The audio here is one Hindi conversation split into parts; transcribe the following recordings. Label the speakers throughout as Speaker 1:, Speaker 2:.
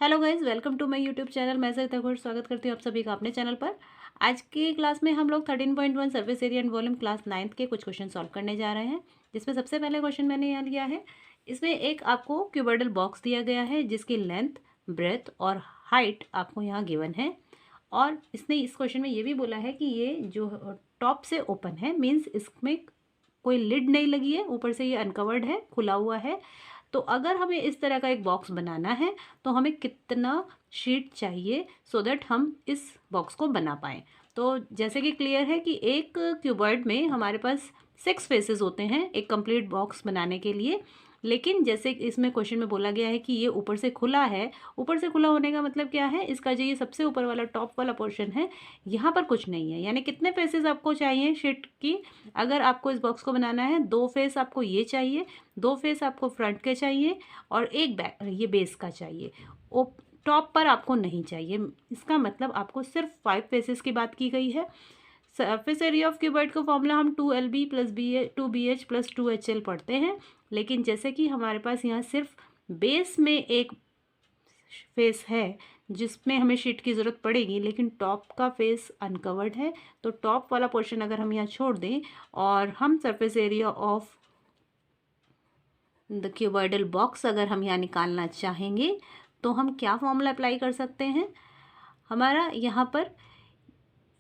Speaker 1: Hello guys, welcome to my YouTube channel. मैं सरिता घोष स्वागत करती हूँ आप सभी का अपने चैनल पर। आज की क्लास में हम लोग 13.1 surface area and volume class 9th के कुछ क्वेश्चन सॉल्व करने जा रहे हैं। जिसमें सबसे पहले क्वेश्चन मैंने यहाँ लिया है। इसमें एक आपको क्यूबॉइडल बॉक्स दिया गया है जिसकी लेंथ, ब्रेथ और हाइट आपको यहाँ गिवन है। और इसने इस क्वेश्चन में ये भी बोला है कि ये जो टॉप से ओपन है, मीन्स इसमें कोई लिड नहीं लगी है, ऊपर से ये अनकवर्ड है, खुला हुआ है। तो अगर हमें इस तरह का एक बॉक्स बनाना है तो हमें कितना शीट चाहिए सो दैट हम इस बॉक्स को बना पाएँ। तो जैसे कि क्लियर है कि एक क्यूबॉइड में हमारे पास 6 फेसेस होते हैं एक कंप्लीट बॉक्स बनाने के लिए। लेकिन जैसे इसमें क्वेश्चन में बोला गया है कि ये ऊपर से खुला है। ऊपर से खुला होने का मतलब क्या है, इसका जो ये सबसे ऊपर वाला टॉप वाला पोर्शन है, यहाँ पर कुछ नहीं है। यानी कितने फेसेस आपको चाहिए शीट की, अगर आपको इस बॉक्स को बनाना है 2 फेस आपको ये चाहिए, 2 फेस आपको फ्रंट के चाहिए और एक बैक ये बेस का चाहिए। टॉप पर आपको नहीं चाहिए। इसका मतलब आपको सिर्फ 5 फेसेस की बात की गई है। सरफेस एरिया ऑफ क्यूबॉइड का फॉर्मूला हम 2LB plus B 2BH plus 2HL पढ़ते हैं। लेकिन जैसे कि हमारे पास यहाँ सिर्फ बेस में एक फेस है जिसमें हमें शीट की ज़रूरत पड़ेगी, लेकिन टॉप का फेस अनकवर्ड है। तो टॉप वाला पोर्शन अगर हम यहाँ छोड़ दें और हम surface area of the cuboidal box अगर हम यहाँ निकालना चाहेंगे तो हम क्या फॉर्मूला अप्लाई कर सकते हैं। हमारा यहाँ पर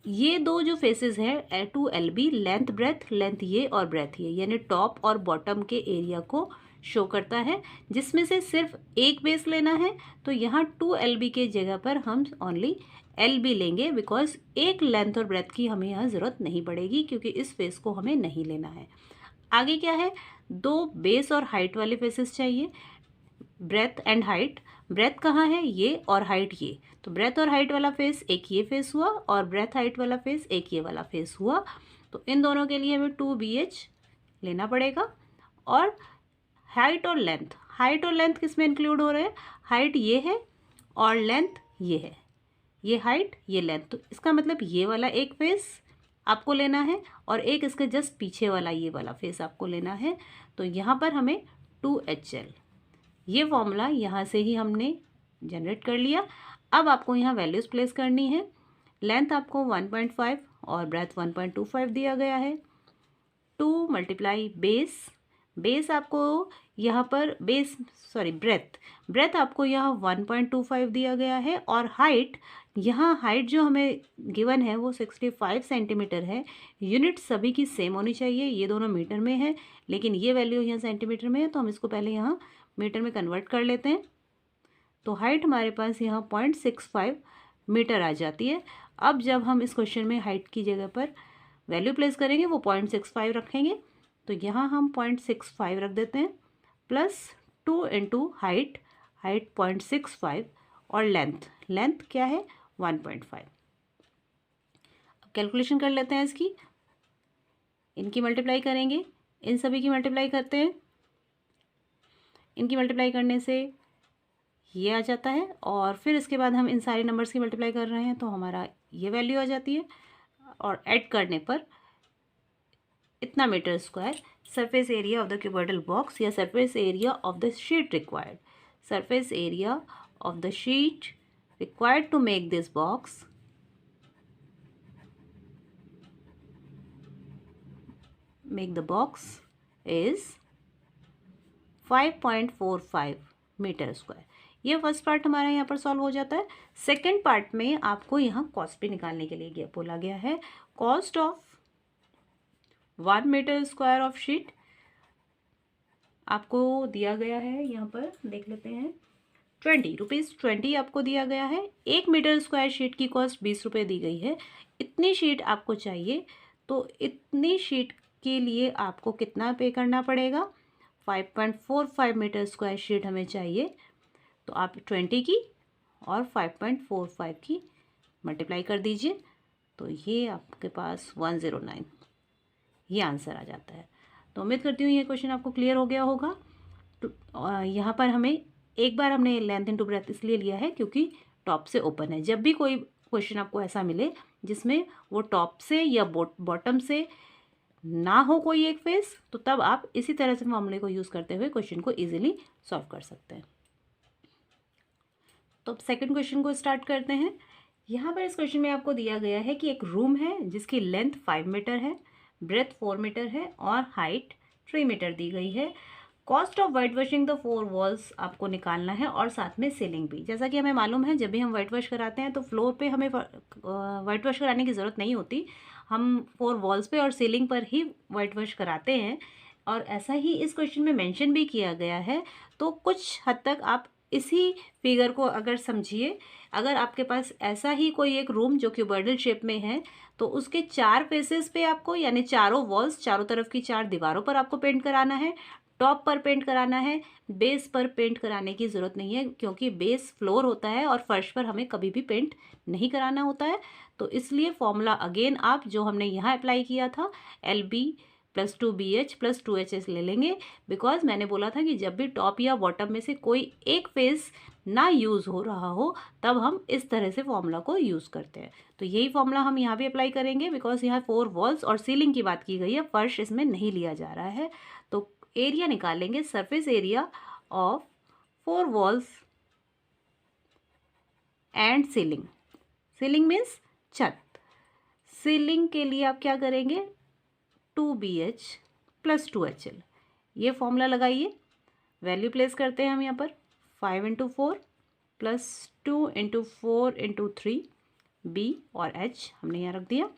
Speaker 1: ये दो जो फेसेस है 2LB, लेंथ ब्रेथ, लेंथ ये और ब्रेथ ये, यानी टॉप और बॉटम के एरिया को शो करता है, जिसमें से सिर्फ एक बेस लेना है। तो यहाँ 2LB के जगह पर हम ओनली LB लेंगे, बिकॉज एक लेंथ और ब्रेथ की हमें यहाँ ज़रूरत नहीं पड़ेगी क्योंकि इस फेस को हमें नहीं लेना है। आगे क्या है, 2 बेस और हाइट वाले फेसेस चाहिए, ब्रेथ एंड हाइट। ब्रेथ कहाँ है, ये, और हाइट ये। तो ब्रेथ और हाइट वाला फेस एक ये फेस हुआ और ब्रेथ हाइट वाला फेस एक ये वाला फेस हुआ। तो इन दोनों के लिए हमें 2BH लेना पड़ेगा। और हाइट और लेंथ, हाइट और लेंथ किस में इंक्लूड हो रहे हैं, हाइट ये है और लेंथ ये है, ये हाइट ये लेंथ। तो इसका मतलब ये वाला एक फेस आपको लेना है और एक इसके जस्ट पीछे वाला ये वाला फेस आपको लेना है। तो यहाँ पर हमें 2HL, ये फॉर्मूला यहाँ से ही हमने जनरेट कर लिया। अब आपको यहाँ वैल्यूज़ प्लेस करनी है। लेंथ आपको 1.5 और ब्रेथ 1.25 दिया गया है। 2 मल्टीप्लाई बेस, बेस आपको यहाँ पर ब्रेथ आपको यहाँ 1.25 दिया गया है। और हाइट, यहाँ हाइट जो हमें गिवन है वो 65 सेंटीमीटर है। यूनिट सभी की सेम होनी चाहिए, ये दोनों मीटर में है लेकिन ये वैल्यू यहाँ सेंटीमीटर में है, तो हम इसको पहले यहाँ मीटर में कन्वर्ट कर लेते हैं। तो हाइट हमारे पास यहाँ 0.65 मीटर आ जाती है। अब जब हम इस क्वेश्चन में हाइट की जगह पर वैल्यू प्लेस करेंगे वो 0.65 रखेंगे। तो यहाँ हम 0.65 रख देते हैं, प्लस 2 इंटू हाइट, हाइट 0.65 और लेंथ क्या है 1.5। अब कैलकुलेशन कर लेते हैं इसकी, इनकी मल्टीप्लाई करेंगे, इन सभी की मल्टीप्लाई करते हैं। इनकी मल्टीप्लाई करने से ये आ जाता है और फिर इसके बाद हम इन सारे नंबर्स की मल्टीप्लाई कर रहे हैं तो हमारा ये वैल्यू आ जाती है। और ऐड करने पर इतना metre square surface area of the cuboidal box या surface area of the sheet required, surface area of the sheet required to make this box make the box is 5.45 metre square. ये फर्स्ट पार्ट हमारा यहाँ पर सॉल्व हो जाता है। सेकंड पार्ट में आपको यहाँ कॉस्ट भी निकालने के लिए बोला गया है। Cost of 1 metre square of sheet आपको दिया गया है, यहाँ पर देख लेते हैं, 20 रुपीज़ 20 आपको दिया गया है। 1 मीटर स्क्वायर शीट की कॉस्ट 20 रुपये दी गई है। इतनी शीट आपको चाहिए, तो इतनी शीट के लिए आपको कितना पे करना पड़ेगा, 5.45 मीटर स्क्वायर शीट हमें चाहिए। तो आप 20 की और 5.45 की मल्टीप्लाई कर दीजिए, तो ये आपके पास 109 ये आंसर आ जाता है। तो उम्मीद करती हूँ ये क्वेश्चन आपको क्लियर हो गया होगा। तो यहाँ पर हमें एक बार हमने लेंथ इंटू ब्रेथ इसलिए लिया है क्योंकि टॉप से ओपन है। जब भी कोई क्वेश्चन आपको ऐसा मिले जिसमें वो टॉप से या बॉटम से ना हो कोई एक फेस, तो तब आप इसी तरह से मामले को यूज़ करते हुए क्वेश्चन को इजीली सॉल्व कर सकते हैं। तो अब सेकंड क्वेश्चन को स्टार्ट करते हैं। यहाँ पर इस क्वेश्चन में आपको दिया गया है कि एक रूम है जिसकी लेंथ 5 मीटर है, ब्रेथ 4 मीटर है और हाइट 3 मीटर दी गई है। Cost of white washing the 4 walls आपको निकालना है और साथ में सीलिंग भी। जैसा कि हमें मालूम है, जब भी हम वाइट वॉश कराते हैं तो फ्लोर पे हमें वाइट वॉश कराने की ज़रूरत नहीं होती, हम 4 वॉल्स पे और सीलिंग पर ही वाइट वॉश कराते हैं। और ऐसा ही इस क्वेश्चन में मेंशन भी किया गया है। तो कुछ हद तक आप इसी फिगर को अगर समझिए, अगर आपके पास ऐसा ही कोई एक रूम जो क्यूबॉइडल शेप में है, तो उसके 4 फेसेस पे आपको, यानी चारों वॉल्स, चारों तरफ की 4 दीवारों पर आपको पेंट कराना है। टॉप पर पेंट कराना है, बेस पर पेंट कराने की ज़रूरत नहीं है, क्योंकि बेस फ्लोर होता है और फर्श पर हमें कभी भी पेंट नहीं कराना होता है। तो इसलिए फॉर्मूला अगेन आप जो हमने यहाँ अप्लाई किया था, LB + 2BH + 2HS ले लेंगे। बिकॉज मैंने बोला था कि जब भी टॉप या बॉटम में से कोई एक फेस ना यूज़ हो रहा हो, तब हम इस तरह से फॉर्मूला को यूज़ करते हैं। तो यही फॉर्मूला हम यहाँ भी अप्लाई करेंगे, बिकॉज यहाँ 4 वॉल्स और सीलिंग की बात की गई है, फर्श इसमें नहीं लिया जा रहा है। तो एरिया निकालेंगे, surface area of 4 walls and ceiling. Ceiling means छत। सीलिंग के लिए आप क्या करेंगे, 2BH + 2HL, ये फॉर्मूला लगाइए। वैल्यू प्लेस करते हैं हम यहाँ पर, 5 × 4 + 2 × 4 × 3, B और H हमने यहाँ रख दिया,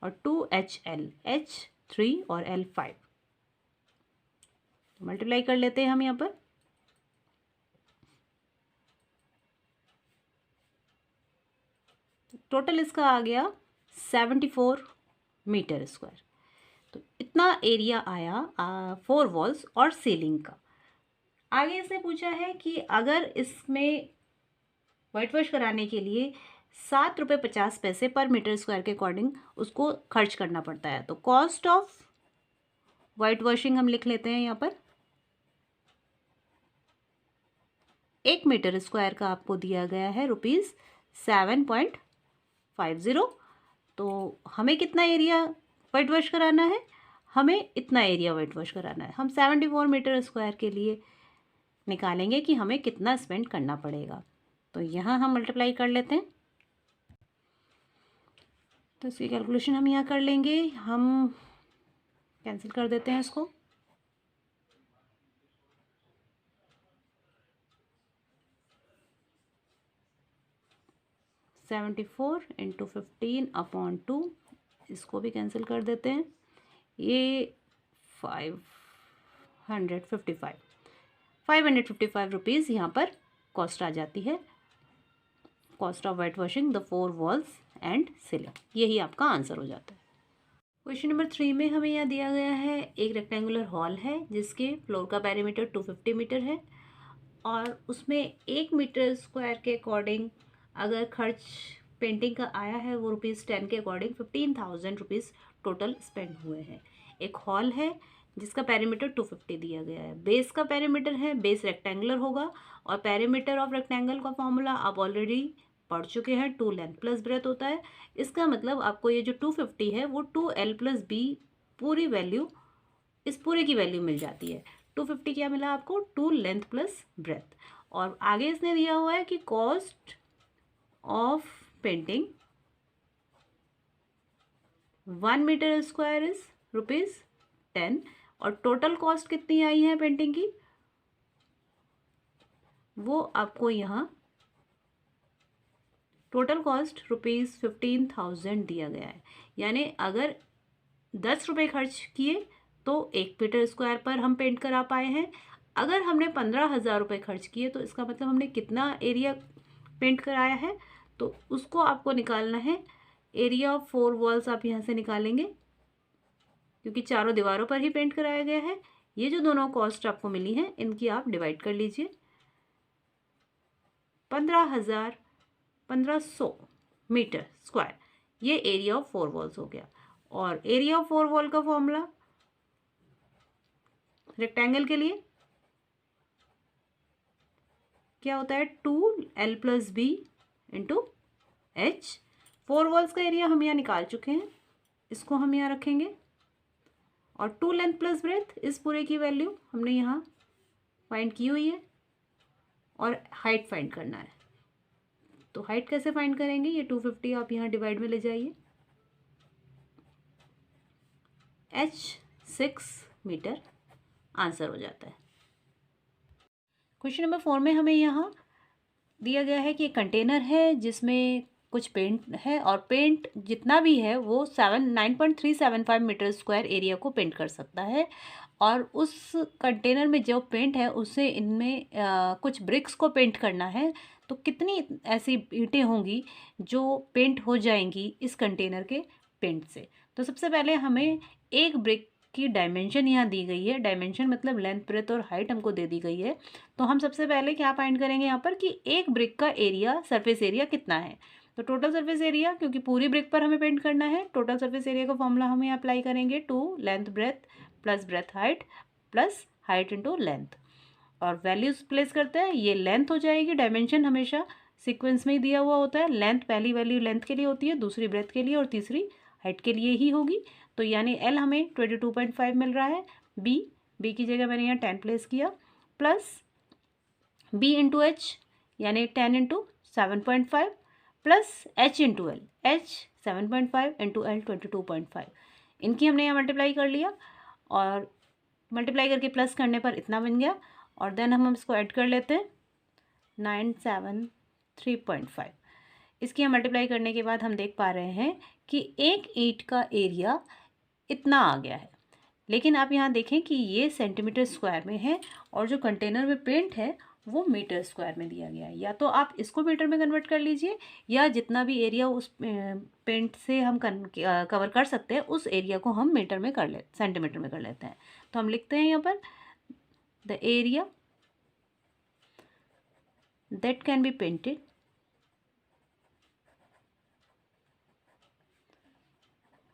Speaker 1: और 2HL, H 3 और L 5। मल्टीप्लाई कर लेते हैं हम यहाँ पर। टोटल इसका आ गया 74 मीटर स्क्वायर। तो इतना एरिया आया 4 वॉल्स और सीलिंग का। आगे इसने पूछा है कि अगर इसमें वाइट वॉश कराने के लिए 7 रुपये 50 पैसे पर मीटर स्क्वायर के अकॉर्डिंग उसको खर्च करना पड़ता है, तो कॉस्ट ऑफ वाइट वॉशिंग हम लिख लेते हैं यहाँ पर। 1 मीटर स्क्वायर का आपको दिया गया है ₹7.50। तो हमें कितना एरिया वाइट वॉश कराना है, हमें इतना एरिया वाइट वॉश कराना है। हम 74 मीटर स्क्वायर के लिए निकालेंगे कि हमें कितना स्पेंड करना पड़ेगा। तो यहाँ हम मल्टीप्लाई कर लेते हैं। तो इसकी कैलकुलेशन हम यहाँ कर लेंगे, हम कैंसिल कर देते हैं इसको। (74 × 15/2), इसको भी कैंसिल कर देते हैं। ये 555 रुपीज़ यहाँ पर कॉस्ट आ जाती है, cost of white washing the 4 walls and ceiling. यही आपका आंसर हो जाता है। क्वेश्चन नंबर 3 में हमें यहाँ दिया गया है, एक रेक्टेंगुलर हॉल है जिसके फ्लोर का पेरीमीटर 250 मीटर है, और उसमें 1 मीटर स्क्वायर के अकॉर्डिंग अगर खर्च पेंटिंग का आया है, वो ₹10 के अकॉर्डिंग 15,000 रुपीज़ टोटल स्पेंड हुए हैं। एक हॉल है जिसका पेरीमीटर 250 दिया गया है। बेस का पेरीमीटर है, बेस रेक्टेंगुलर होगा, और पेरीमीटर ऑफ रेक्टेंगल का फॉर्मूला आप ऑलरेडी पढ़ चुके हैं, 2 लेंथ प्लस ब्रेथ होता है। इसका मतलब आपको ये जो 250 है वो 2L + B पूरी वैल्यू, इस पूरे की वैल्यू मिल जाती है। 250 क्या मिला आपको, 2 लेंथ प्लस ब्रेथ। और आगे इसने दिया हुआ है कि cost of painting 1 metre square is ₹10, और टोटल कॉस्ट कितनी आई है पेंटिंग की, वो आपको यहाँ टोटल कॉस्ट ₹15,000 दिया गया है। यानी अगर 10 रुपये खर्च किए तो 1 मीटर स्क्वायर पर हम पेंट करा पाए हैं। अगर हमने 15,000 रुपये खर्च किए तो इसका मतलब हमने कितना एरिया पेंट कराया है, तो उसको आपको निकालना है। एरिया ऑफ 4 वॉल्स आप यहाँ से निकालेंगे, क्योंकि चारों दीवारों पर ही पेंट कराया गया है। ये जो दोनों कॉस्ट आपको मिली हैं, इनकी आप डिवाइड कर लीजिए। 15,100 मीटर स्क्वायर, ये एरिया ऑफ 4 वॉल्स हो गया। और एरिया ऑफ 4 वॉल का फॉर्मूला रेक्टेंगल के लिए क्या होता है, 2L + B × H। 4 वॉल्स का एरिया हम यहाँ निकाल चुके हैं, इसको हम यहाँ रखेंगे, और 2 लेंथ प्लस ब्रेथ, इस पूरे की वैल्यू हमने यहाँ फाइंड की हुई है, और हाइट फाइंड करना है। तो हाइट कैसे फाइंड करेंगे, ये 250 आप यहाँ डिवाइड में ले जाइए, h 6 मीटर आंसर हो जाता है। क्वेश्चन नंबर 4 में हमें यहाँ दिया गया है कि एक कंटेनर है जिसमें कुछ पेंट है और पेंट जितना भी है वो 9.375 मीटर स्क्वायर एरिया को पेंट कर सकता है, और उस कंटेनर में जो पेंट है उससे इनमें कुछ ब्रिक्स को पेंट करना है। तो कितनी ऐसी ईंटें होंगी जो पेंट हो जाएंगी इस कंटेनर के पेंट से। तो सबसे पहले हमें एक ब्रिक की डायमेंशन यहाँ दी गई है, डायमेंशन मतलब लेंथ ब्रेथ और हाइट हमको दे दी गई है। तो हम सबसे पहले क्या फाइंड करेंगे यहाँ पर कि एक ब्रिक का एरिया, सरफेस एरिया कितना है। तो टोटल सरफेस एरिया, क्योंकि पूरी ब्रिक पर हमें पेंट करना है, टोटल सरफेस एरिया का फॉर्मूला हमें अप्लाई करेंगे 2 length breadth plus breadth height plus height into length, और वैल्यूज प्लेस करते हैं। ये लेंथ हो जाएगी, डायमेंशन हमेशा सीक्वेंस में ही दिया हुआ होता है, लेंथ पहली वैल्यू लेंथ के लिए होती है, दूसरी ब्रेथ के लिए और तीसरी हाइट के लिए ही होगी। तो यानी L हमें 22.5 मिल रहा है, B की जगह मैंने यहाँ 10 प्लेस किया, प्लस B इंटू एच यानी 10 into 7.5 plus H into L, H 7.5 into L 22.5, इनकी हमने यहाँ मल्टीप्लाई कर लिया और मल्टीप्लाई करके प्लस करने पर इतना बन गया, और देन हम इसको ऐड कर लेते हैं 973.5। इसकी हम मल्टीप्लाई करने के बाद हम देख पा रहे हैं कि एक ईंट का एरिया इतना आ गया है। लेकिन आप यहाँ देखें कि ये सेंटीमीटर स्क्वायर में है और जो कंटेनर में पेंट है वो मीटर स्क्वायर में दिया गया है। या तो आप इसको मीटर में कन्वर्ट कर लीजिए, या जितना भी एरिया उस पेंट से हम कवर कर सकते हैं उस एरिया को हम मीटर में कर ले, सेंटीमीटर में कर लेते हैं। तो हम लिखते हैं यहाँ पर the area that can be painted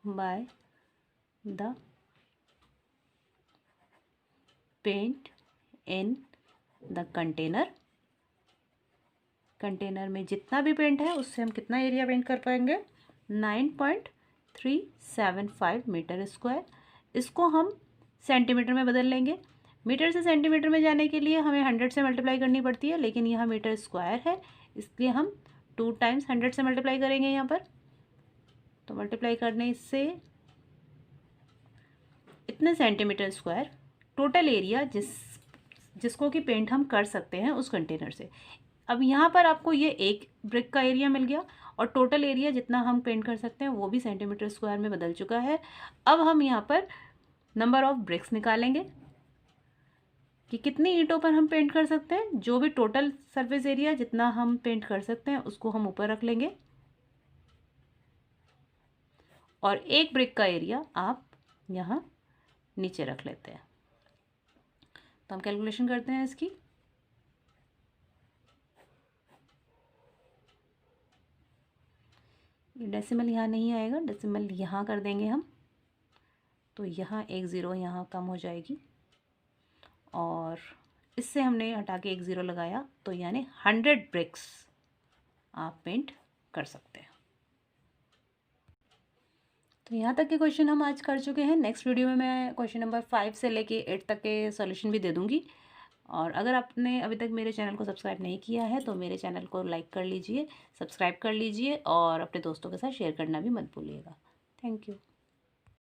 Speaker 1: by the paint in the container, container में जितना भी पेंट है उससे हम कितना एरिया पेंट कर पाएंगे, 9.375 मीटर स्क्वायर। इसको हम सेंटीमीटर में बदल लेंगे। मीटर से सेंटीमीटर में जाने के लिए हमें 100 से मल्टीप्लाई करनी पड़ती है, लेकिन यह मीटर स्क्वायर है इसलिए हम 2 टाइम्स 100 से मल्टीप्लाई करेंगे यहाँ पर। तो मल्टीप्लाई करने से इतने सेंटीमीटर स्क्वायर टोटल एरिया जिसको कि पेंट हम कर सकते हैं उस कंटेनर से। अब यहाँ पर आपको ये एक ब्रिक का एरिया मिल गया और टोटल एरिया जितना हम पेंट कर सकते हैं वो भी सेंटीमीटर स्क्वायर में बदल चुका है। अब हम यहाँ पर नंबर ऑफ ब्रिक्स निकालेंगे कि कितनी ईंटों पर हम पेंट कर सकते हैं। जो भी टोटल सरफेस एरिया जितना हम पेंट कर सकते हैं उसको हम ऊपर रख लेंगे, और एक ब्रिक का एरिया आप यहाँ नीचे रख लेते हैं। तो हम कैलकुलेशन करते हैं इसकी। डेसिमल यहाँ नहीं आएगा, डेसिमल यहाँ कर देंगे हम, तो यहाँ एक ज़ीरो यहाँ कम हो जाएगी, और इससे हमने हटा के एक ज़ीरो लगाया, तो यानी 100 ब्रिक्स आप पेंट कर सकते हैं। तो यहाँ तक के क्वेश्चन हम आज कर चुके हैं। नेक्स्ट वीडियो में मैं क्वेश्चन नंबर 5 से लेके 8 तक के सॉल्यूशन भी दे दूँगी। और अगर आपने अभी तक मेरे चैनल को सब्सक्राइब नहीं किया है तो मेरे चैनल को लाइक कर लीजिए, सब्सक्राइब कर लीजिए और अपने दोस्तों के साथ शेयर करना भी मत भूलिएगा। Thank you.